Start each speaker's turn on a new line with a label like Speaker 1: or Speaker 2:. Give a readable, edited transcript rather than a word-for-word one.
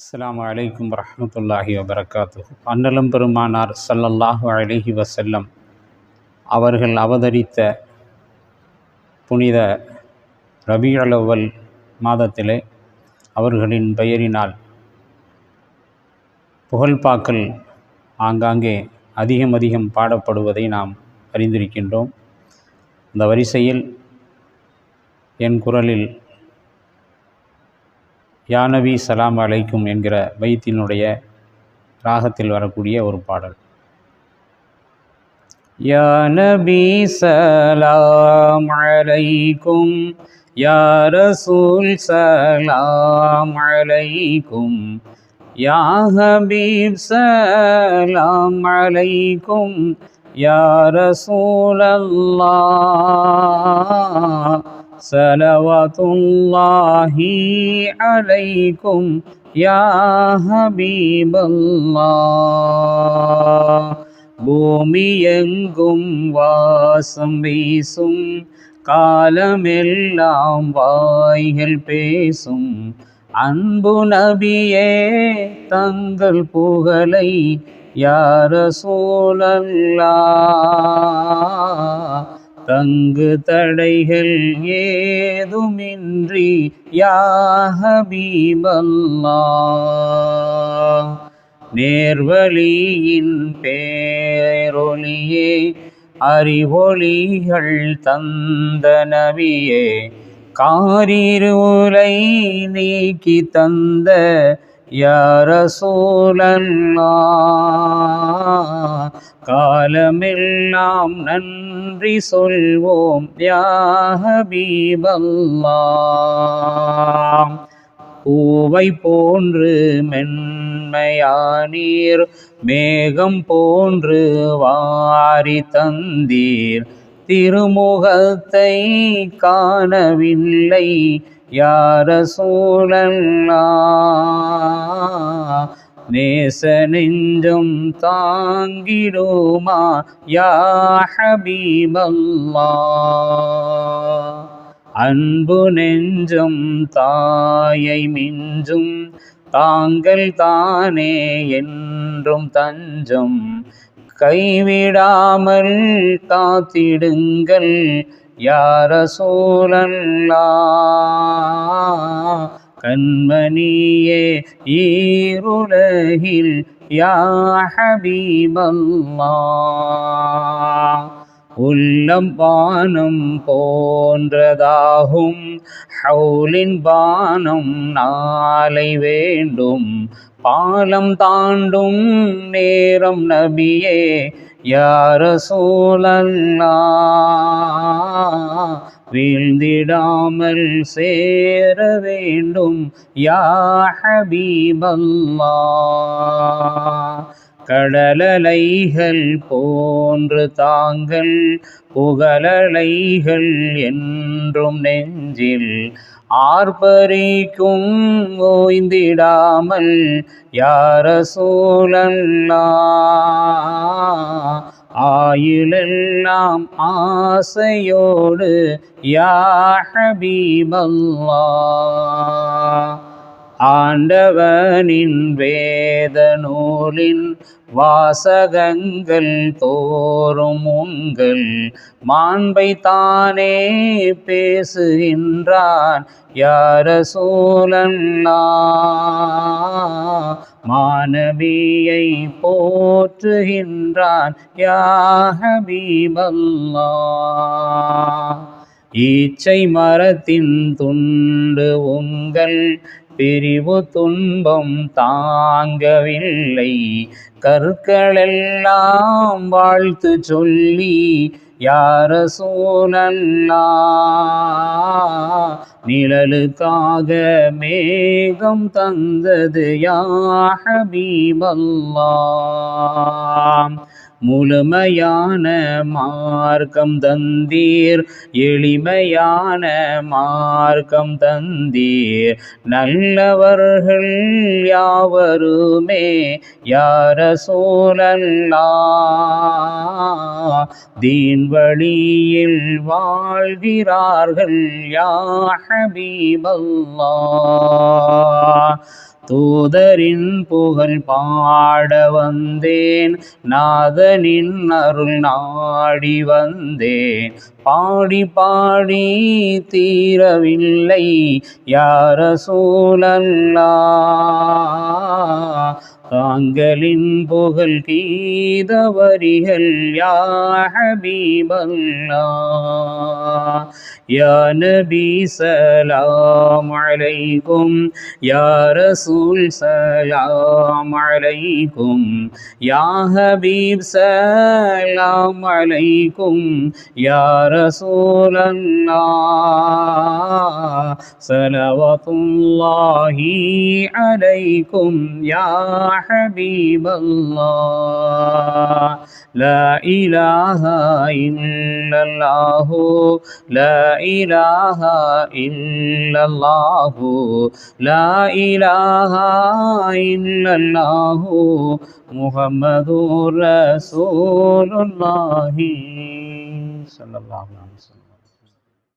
Speaker 1: அஸ்ஸலாமு அலைக்கும் வரஹ்மத்துல்லாஹி வபரகாத்துஹு. அன்னலம் பெருமானார் ஸல்லல்லாஹு அலைஹி வஸல்லம் அவர்கள் அவதரித்த புனித ரபீஉல் அவ்வல் மாதத்திலே அவர்களின் பெயரினால் புகழ்பாக்கள் ஆங்காங்கே அதிகம் பாடப்படுவதை நாம் அறிந்திருக்கின்றோம். அந்த வரிசையில் என் குரலில் யா நபி சலாம் அலைக்கும் என்கிற பைத்தினுடைய ராகத்தில் வரக்கூடிய ஒரு பாடல். யா நபி சலாம் அலைக்கும், யா ரசூல் சலாம் அலைக்கும், யா ஹபீப் சலாம் அலைக்கும், யா ரசூல் அல்லாஹ் ஸலவாத்துல்லாஹி அலைக்கும், யா ஹபீபல்லாஹ். பூமி எங்கும் வாசம் வீசும், காலமெல்லாம் வாய்கள் பேசும், அன்பு நபியே தங்கள் புகழை யா ரசூலல்லாஹ். தங்கு தடைகள் ஏதுமின்றி யா ஹபீபல்லாஹ். நேர்வழியின் பேரொளியே, அறிவொளிகள் தந்த நபியே, காரிருளை நீக்கி தந்த யா ரசூலல்லாஹ். காலமெல்லாம் நன்றி சொல்வோம் யா ஹபீபல்லாஹ். பூவை போன்று மென்மையானீர், மேகம் போன்று வாரி தந்தீர், திருமுகத்தை காணவில்லை யா ரசூலல்லாஹ். நேச நெஞ்சம் தாங்கிடுமா யா ஹபீபல்லாஹ். அன்பு நெஞ்சம் தாயை மிஞ்சும், தாங்கள் தானே என்றும் தஞ்சம், கைவிடாமல் காத்திடுங்கள் யா ரசூலல்லாஹ். கண்மணியே ஈருலகில் யா ஹபீபல்லாஹ். உள்ளம் வானம் போன்றதாகும், ஹவுலின் பானம் நாளை வேண்டும், பாலம் தாண்டும் நேரம் நபியே யா ரசூலல்லாஹ். வீழ்ந்திடாமல் சேர வேண்டும் யா ஹபீபல்லாஹ். கடலலைகள் போன்று தாங்கள் புகழலைகள் என்றும் நெஞ்சில் ஆர்ப்பரிக்கும், ஓய்ந்திடாமல் யா ரசூலல்லாஹ். ஆயுளெல்லாம் ஆசையோடு யா ஹபீபல்லாஹ். ஆண்டவனின் வேத நூலின் வாசகங்கள் தோறும் உங்கள் மாண்பை தானே பேசுகின்றான் யா ரசூலல்லாஹ். மாநபியை போற்றுகின்றான் யா ஹபீபல்லாஹ். ஈச்சை மரத்தின் துண்டு உங்கள் பிரிவு துன்பம் தாங்கவில்லை, கற்களெல்லாம் வாழ்த்து சொல்லி யா ரசூலல்லாஹ். நிழலுக்காக மேகம் தந்தது யா ஹபீபல்லாஹ். முழுமையான மார்க்கம் தந்தீர், எளிமையான மார்க்கம் தந்தீர், நல்லவர்கள் யாவருமே யா ரசூலல்லாஹ். தீன் வழியில் வாழ்கிறார்கள் யா ஹபீபல்லாஹ். தூதரின் புகழ் பாட வந்தேன், நாதனின் அருள் நாடி வந்தேன். பாடி பாடி தீரவில்லை யா ரசூலல்லாஹ், தாங்களின் புகழ் கீத வரிகள் யா ஹபீபல்லாஹ். யா நபி சலாம் அலைக்கும், யா ரசூல் சலாம் அலைக்கும், யா ஹபீப் சலாம் அலைக்கும், யா ரசூலல்லாஹ் ஸலவாத்துல்லாஹி அலைக்கும் யா ஹபீபல்லாஹ். லா இலாஹா இல்லல்லாஹு, லா இலாஹா இல்லல்லாஹு, லா இலாஹா இல்லல்லாஹு, முஹம்மதுர் ரசூலுல்லாஹி ஸல்லல்லாஹு அலைஹி வஸல்லம்.